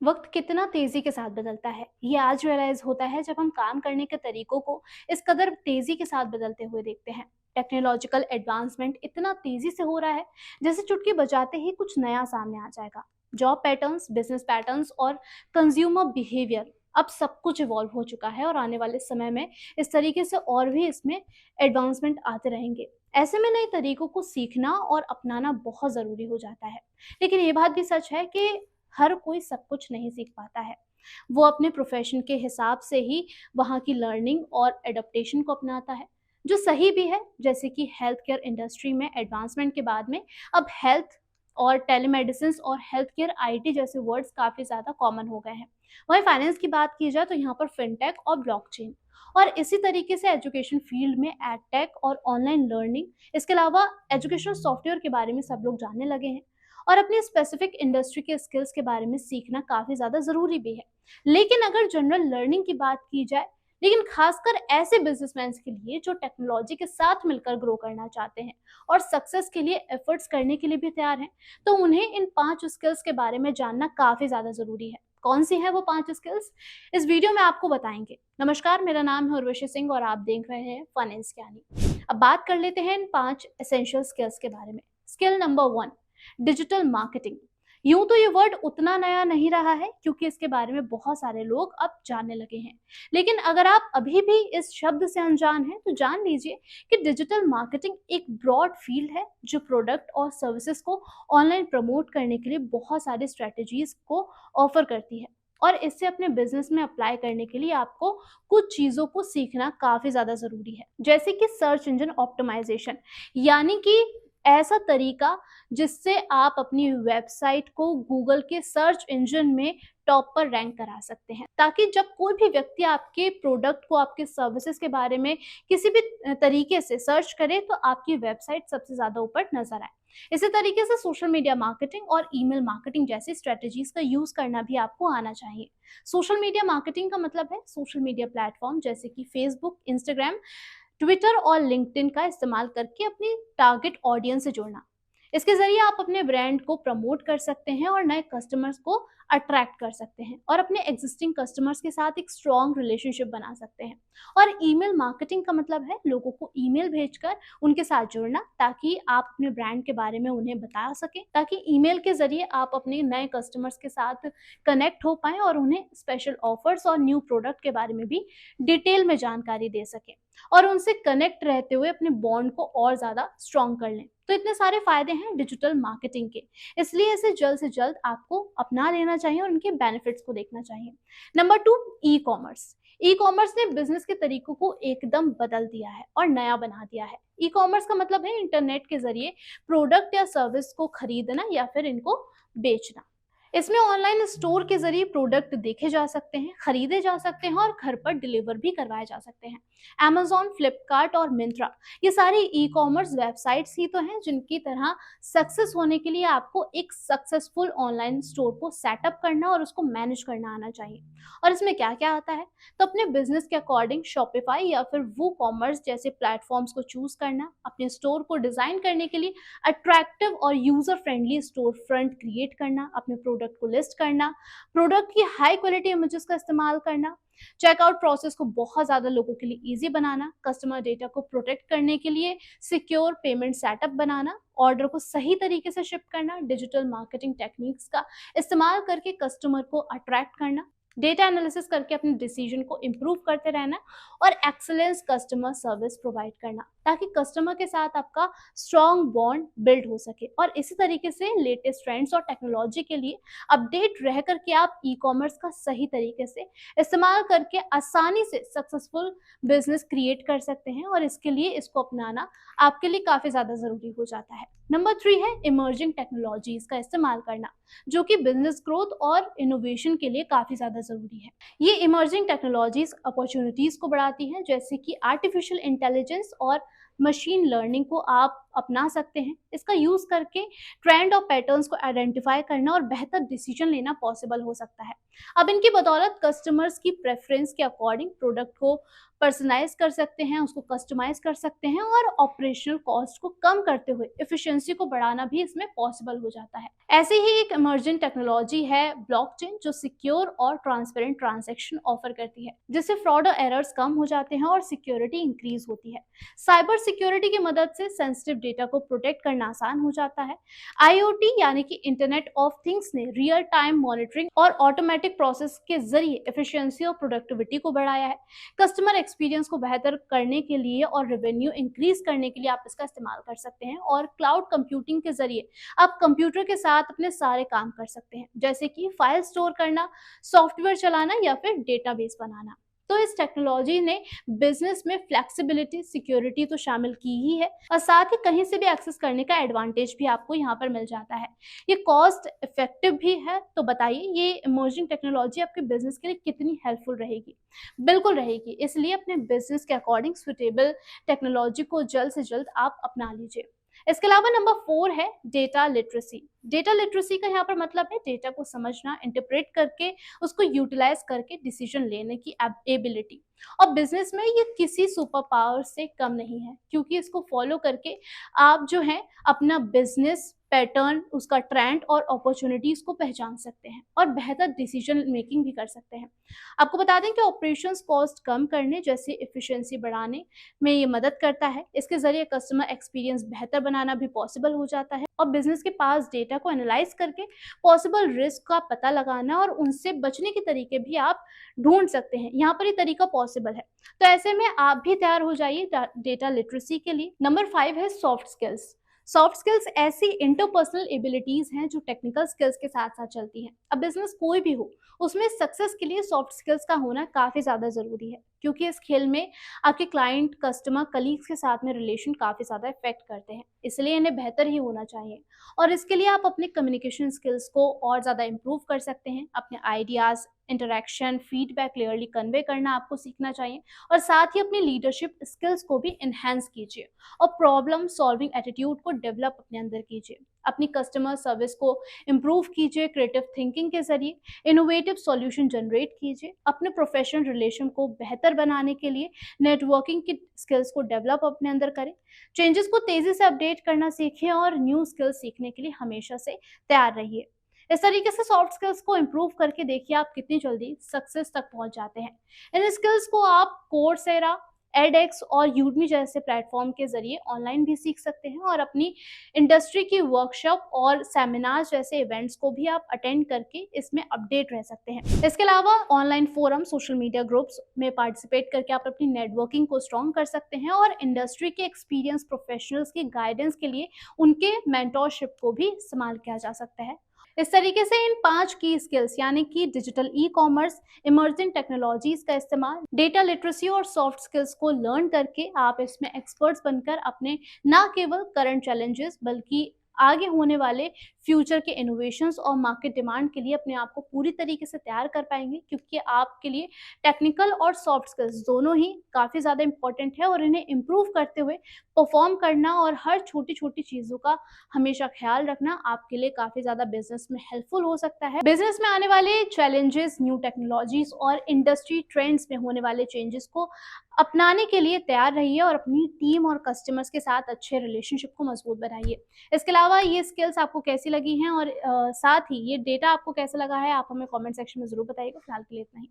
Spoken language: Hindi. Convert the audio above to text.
वक्त कितना तेजी के साथ बदलता है ये आज रियलाइज होता है जब हम काम करने के तरीकों को इस कदर तेजी के साथ बदलते हुए देखते हैं। टेक्नोलॉजिकल एडवांसमेंट इतना तेजी से हो रहा है जैसे चुटकी बजाते ही कुछ नया सामने आ जाएगा। जॉब पैटर्न्स, बिजनेस पैटर्न्स और कंज्यूमर बिहेवियर, अब सब कुछ इवॉल्व हो चुका है और आने वाले समय में इस तरीके से और भी इसमें एडवांसमेंट आते रहेंगे। ऐसे में नए तरीकों को सीखना और अपनाना बहुत ज़रूरी हो जाता है। लेकिन ये बात भी सच है कि हर कोई सब कुछ नहीं सीख पाता है। वो अपने प्रोफेशन के हिसाब से ही वहाँ की लर्निंग और एडप्टेशन को अपनाता है, जो सही भी है। जैसे कि हेल्थ केयर इंडस्ट्री में एडवांसमेंट के बाद में अब हेल्थ और टेलीमेडिसिन और हेल्थ केयर आईटी जैसे वर्ड्स काफ़ी ज़्यादा कॉमन हो गए हैं। वहीं फाइनेंस की बात की जाए तो यहाँ पर फिनटेक और ब्लॉकचेन, और इसी तरीके से एजुकेशन फील्ड में एडटेक और ऑनलाइन लर्निंग, इसके अलावा एजुकेशनल सॉफ्टवेयर के बारे में सब लोग जानने लगे हैं। और अपनी स्पेसिफिक इंडस्ट्री के स्किल्स के बारे में सीखना काफ़ी ज़्यादा ज़रूरी भी है। लेकिन अगर जनरल लर्निंग की बात की जाए, लेकिन खासकर ऐसे बिजनेसमैन के लिए जो टेक्नोलॉजी के साथ मिलकर ग्रो करना चाहते हैं और सक्सेस के लिए एफर्ट्स करने के लिए भी तैयार हैं, तो उन्हें इन 5 स्किल्स के बारे में जानना काफ़ी ज़्यादा ज़रूरी है। कौन सी है वो 5 स्किल्स, इस वीडियो में आपको बताएंगे। नमस्कार, मेरा नाम है उर्वशी सिंह और आप देख रहे हैं फाइनेंस ज्ञानी। अब बात कर लेते हैं इन 5 एसेंशियल स्किल्स के बारे में। Skill number 1, digital marketing. यूं तो ये वर्ड उतना नया नहीं रहा है क्योंकि इसके बारे में बहुत सारे लोग अब जानने लगे हैं। लेकिन अगर आप अभी भी इस शब्द से अनजान हैं तो जान लीजिए कि डिजिटल मार्केटिंग एक ब्रॉड फील्ड है जो प्रोडक्ट और सर्विसेज को ऑनलाइन प्रमोट करने के लिए बहुत सारी स्ट्रेटजीज को ऑफर करती है। और इससे अपने बिजनेस में अप्लाई करने के लिए आपको कुछ चीज़ों को सीखना काफ़ी ज़्यादा ज़रूरी है, जैसे कि सर्च इंजन ऑप्टिमाइजेशन, यानी कि ऐसा तरीका जिससे आप अपनी वेबसाइट को गूगल के सर्च इंजन में टॉप पर रैंक करा सकते हैं, ताकि जब कोई भी व्यक्ति आपके प्रोडक्ट को, आपके सर्विसेज के बारे में किसी भी तरीके से सर्च करे तो आपकी वेबसाइट सबसे ज़्यादा ऊपर नजर आए। इसी तरीके से सोशल मीडिया मार्केटिंग और ईमेल मार्केटिंग जैसी स्ट्रेटजीज का यूज करना भी आपको आना चाहिए। सोशल मीडिया मार्केटिंग का मतलब है सोशल मीडिया प्लेटफॉर्म जैसे कि फेसबुक, इंस्टाग्राम, ट्विटर और लिंक्डइन का इस्तेमाल करके अपनी टारगेट ऑडियंस से जुड़ना। इसके जरिए आप अपने ब्रांड को प्रमोट कर सकते हैं और नए कस्टमर्स को अट्रैक्ट कर सकते हैं और अपने एग्जिस्टिंग कस्टमर्स के साथ एक स्ट्रॉन्ग रिलेशनशिप बना सकते हैं। और ईमेल मार्केटिंग का मतलब है लोगों को ईमेल भेजकर उनके साथ जुड़ना, ताकि आप अपने ब्रांड के बारे में उन्हें बता सकें, ताकि ईमेल के जरिए आप अपने नए कस्टमर्स के साथ कनेक्ट हो पाएं और उन्हें स्पेशल ऑफर्स और न्यू प्रोडक्ट के बारे में भी डिटेल में जानकारी दे सकें और उनसे कनेक्ट रहते हुए अपने बॉन्ड को और ज़्यादा स्ट्रॉन्ग कर लें। तो इतने सारे फायदे हैं डिजिटल मार्केटिंग के, इसलिए इसे जल्द से जल्द आपको अपना लेना चाहिए और उनके बेनिफिट्स को देखना चाहिए। Number 2, e commerce. E commerce ने बिजनेस के तरीकों को एकदम बदल दिया है और नया बना दिया है। ई कॉमर्स का मतलब है इंटरनेट के जरिए प्रोडक्ट या सर्विस को खरीदना या फिर इनको बेचना। इसमें ऑनलाइन स्टोर के जरिए प्रोडक्ट देखे जा सकते हैं, खरीदे जा सकते हैं और घर पर डिलीवर भी करवाए जा सकते हैं। Amazon, फ्लिपकार्ट और मिंत्रा, ये सारी ई कॉमर्स वेबसाइट्स ही तो हैं जिनकी तरह सक्सेस होने के लिए आपको एक सक्सेसफुल ऑनलाइन स्टोर को सेटअप करना और उसको मैनेज करना आना चाहिए। और इसमें क्या क्या आता है, तो अपने बिजनेस के अकॉर्डिंग शॉपिफाई या फिर वो कॉमर्स जैसे प्लेटफॉर्म्स को चूज करना, अपने स्टोर को डिजाइन करने के लिए अट्रैक्टिव और user friendly store front create करना, अपने प्रोडक्ट को लिस्ट करना, प्रोडक्ट की हाई क्वालिटी इमेजेस का इस्तेमाल करना, चेकआउट प्रोसेस को बहुत ज़्यादा लोगों के लिए ईजी बनाना, कस्टमर डेटा को प्रोटेक्ट करने के लिए सिक्योर पेमेंट सेटअप बनाना, ऑर्डर को सही तरीके से शिप करना, डिजिटल मार्केटिंग टेक्निक्स का इस्तेमाल करके कस्टमर को अट्रैक्ट करना, डेटा एनालिसिस करके अपने डिसीजन को इम्प्रूव करते रहना और एक्सेलेंस कस्टमर सर्विस प्रोवाइड करना, ताकि कस्टमर के साथ आपका स्ट्रॉन्ग बॉन्ड बिल्ड हो सके। और इसी तरीके से लेटेस्ट ट्रेंड्स और टेक्नोलॉजी के लिए अपडेट रह करके आप ई कॉमर्स का सही तरीके से इस्तेमाल करके आसानी से सक्सेसफुल बिजनेस क्रिएट कर सकते हैं और इसके लिए इसको अपनाना आपके लिए काफ़ी ज़्यादा ज़रूरी हो जाता है। नंबर 3 है इमर्जिंग टेक्नोलॉजीज का इस्तेमाल करना, जो कि बिजनेस ग्रोथ और इनोवेशन के लिए काफ़ी ज़्यादा ज़रूरी है। ये इमर्जिंग टेक्नोलॉजीज अपॉर्चुनिटीज़ को बढ़ाती हैं, जैसे कि आर्टिफिशियल इंटेलिजेंस और मशीन लर्निंग को आप अपना सकते हैं। इसका यूज करके ट्रेंड और पैटर्न्स को आइडेंटिफाई करना और बेहतर डिसीजन लेना पॉसिबल हो सकता है। अब इनकी बदौलत कस्टमर्स की प्रेफरेंस के अकॉर्डिंग प्रोडक्ट को पर्सनलाइज कर सकते हैं, उसको कस्टमाइज कर सकते हैं और ऑपरेशनल कॉस्ट को कम करते हुए एफिशिएंसी को बढ़ाना भी इसमें पॉसिबल हो जाता है। ऐसे ही एक इमर्जिंग टेक्नोलॉजी है ब्लॉकचेन, जो सिक्योर और ट्रांसपेरेंट ट्रांजैक्शन ऑफर करती है, जिससे फ्रॉड और एरर्स कम हो जाते हैं और सिक्योरिटी इंक्रीज होती है। साइबर सिक्योरिटी की मदद से सेंसिटिव डेटा को प्रोटेक्ट करना आसान हो जाता है। आईओटी यानी कि इंटरनेट ऑफ थिंग्स ने रियल टाइम मॉनिटरिंग और ऑटोमेटिक प्रोसेस के जरिए एफिशिएंसी और प्रोडक्टिविटी को बढ़ाया है। कस्टमर एक्सपीरियंस को बेहतर करने के लिए और रेवेन्यू इंक्रीज करने के लिए आप इसका इस्तेमाल कर सकते हैं। और क्लाउड कंप्यूटिंग के जरिए आप कंप्यूटर के साथ अपने सारे काम कर सकते हैं, जैसे कि फाइल स्टोर करना, सॉफ्टवेयर चलाना या फिर डेटाबेस बनाना। तो इस टेक्नोलॉजी ने बिजनेस में फ्लेक्सिबिलिटी, सिक्योरिटी तो शामिल की ही है और साथ ही कहीं से भी एक्सेस करने का एडवांटेज भी आपको यहाँ पर मिल जाता है। ये कॉस्ट इफेक्टिव भी है। तो बताइए, ये इमर्जिंग टेक्नोलॉजी आपके बिजनेस के लिए कितनी हेल्पफुल रहेगी? बिल्कुल रहेगी। इसलिए अपने बिजनेस के अकॉर्डिंग सुटेबल टेक्नोलॉजी को जल्द से जल्द आप अपना लीजिए। इसके अलावा नंबर 4 है डेटा लिटरेसी। डेटा लिटरेसी का यहाँ पर मतलब है डेटा को समझना, इंटरप्रेट करके उसको यूटिलाइज करके डिसीजन लेने की एबिलिटी। और बिजनेस में ये किसी सुपर पावर से कम नहीं है, क्योंकि इसको फॉलो करके आप जो है अपना बिजनेस पैटर्न, उसका ट्रेंड और अपॉर्चुनिटीज को पहचान सकते हैं और बेहतर डिसीजन मेकिंग भी कर सकते हैं। आपको बता दें कि ऑपरेशंस कॉस्ट कम करने जैसे एफिशिएंसी बढ़ाने में ये मदद करता है। इसके जरिए कस्टमर एक्सपीरियंस बेहतर बनाना भी पॉसिबल हो जाता है और बिजनेस के पास डेटा को एनालाइज करके पॉसिबल रिस्क का पता लगाना और उनसे बचने के तरीके भी आप ढूंढ सकते हैं। यहाँ पर ये तरीका पॉसिबल है। तो ऐसे में आप भी तैयार हो जाइए डेटा लिटरेसी के लिए। नंबर 5 है सॉफ्ट स्किल्स। सॉफ्ट स्किल्स ऐसी इंटरपर्सनल एबिलिटीज हैं जो टेक्निकल स्किल्स के साथ साथ चलती हैं। अब बिजनेस कोई भी हो, उसमें सक्सेस के लिए सॉफ्ट स्किल्स का होना काफी ज्यादा जरूरी है, क्योंकि इस खेल में आपके क्लाइंट, कस्टमर, कलीग्स के साथ में रिलेशन काफी ज्यादा इफेक्ट करते हैं। इसलिए इन्हें बेहतर ही होना चाहिए और इसके लिए आप अपने कम्युनिकेशन स्किल्स को और ज़्यादा इम्प्रूव कर सकते हैं। अपने ideas, interaction, feedback clearly convey करना आपको सीखना चाहिए और साथ ही अपनी लीडरशिप स्किल्स को भी इन्हेंस कीजिए और प्रॉब्लम सॉल्विंग एटीट्यूड को डेवलप अपने अंदर कीजिए। अपनी कस्टमर सर्विस को इम्प्रूव कीजिए क्रिएटिव थिंकिंग के जरिए, इनोवेटिव सॉल्यूशन जनरेट कीजिए। अपने प्रोफेशनल रिलेशन को बेहतर बनाने के लिए नेटवर्किंग की स्किल्स को डेवलप अपने अंदर करें। चेंजेस को तेजी से अपडेट करना सीखें और न्यू स्किल्स सीखने के लिए हमेशा से तैयार रहिए। इस तरीके से सॉफ्ट स्किल्स को इम्प्रूव करके देखिए आप कितनी जल्दी सक्सेस तक पहुंच जाते हैं। इन स्किल्स को आप कोर्सेरा, एडएक्स और यूडमी जैसे प्लेटफॉर्म के जरिए ऑनलाइन भी सीख सकते हैं और अपनी इंडस्ट्री की वर्कशॉप और सेमिनार जैसे इवेंट्स को भी आप अटेंड करके इसमें अपडेट रह सकते हैं। इसके अलावा online forum, social media groups में पार्टिसिपेट करके आप अपनी नेटवर्किंग को स्ट्रॉन्ग कर सकते हैं और इंडस्ट्री के एक्सपीरियंस प्रोफेशनल्स की गाइडेंस के लिए उनके मेंटोरशिप को भी इस्तेमाल किया जा सकता है। इस तरीके से इन 5 की स्किल्स यानी कि digital e commerce, emerging technologies का इस्तेमाल, डेटा लिटरेसी और सॉफ्ट स्किल्स को लर्न करके आप इसमें एक्सपर्ट्स बनकर अपने न केवल करंट चैलेंजेस बल्कि आगे होने वाले फ्यूचर के इनोवेशंस और मार्केट डिमांड के लिए अपने आप को पूरी तरीके से तैयार कर पाएंगे, क्योंकि आपके लिए टेक्निकल और सॉफ्ट स्किल्स दोनों ही काफ़ी ज़्यादा इंपॉर्टेंट है और इन्हें इम्प्रूव करते हुए परफॉर्म करना और हर छोटी छोटी चीज़ों का हमेशा ख्याल रखना आपके लिए काफ़ी ज़्यादा बिजनेस में हेल्पफुल हो सकता है। बिजनेस में आने वाले चैलेंजेस, न्यू टेक्नोलॉजीज और इंडस्ट्री ट्रेंड्स में होने वाले चेंजेस को अपनाने के लिए तैयार रहिए और अपनी टीम और कस्टमर्स के साथ अच्छे रिलेशनशिप को मजबूत बनाइए। इसके अलावा ये स्किल्स आपको कैसी लगी हैं और साथ ही ये डेटा आपको कैसा लगा है, आप हमें कमेंट सेक्शन में ज़रूर बताइएगा। फिलहाल के लिए इतना ही।